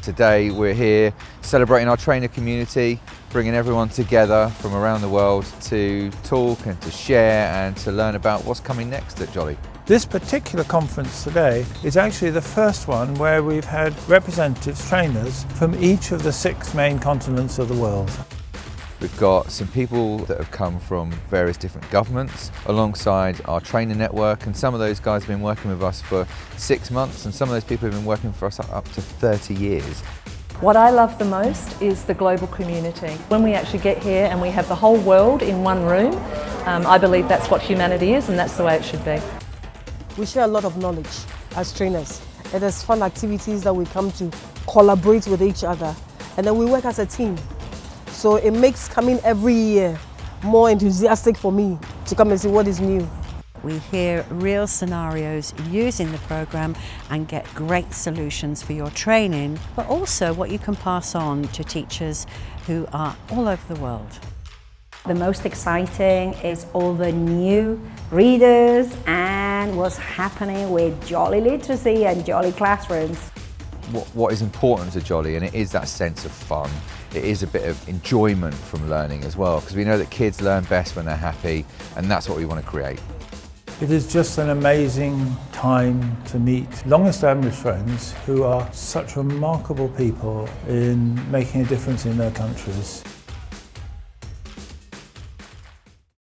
Today we're here celebrating our trainer community, bringing everyone together from around the world to talk and to share and to learn about what's coming next at Jolly. This particular conference today is actually the first one where we've had representatives, trainers from each of the 6 main continents of the world. We've got some people that have come from various different governments alongside our trainer network, and some of those guys have been working with us for 6 months, and some of those people have been working for us up to 30 years. What I love the most is the global community. When we actually get here and we have the whole world in one room, I believe that's what humanity is, and that's the way it should be. We share a lot of knowledge as trainers. It is fun activities that we come to collaborate with each other, and then we work as a team. So it makes coming every year more enthusiastic for me to come and see what is new. We hear real scenarios using the programme and get great solutions for your training, but also what you can pass on to teachers who are all over the world. The most exciting is all the new readers and what's happening with Jolly Literacy and Jolly Classrooms. What is important to Jolly, and it is that sense of fun. It is a bit of enjoyment from learning as well, because we know that kids learn best when they're happy, and that's what we want to create. It is just an amazing time to meet long-established friends who are such remarkable people in making a difference in their countries.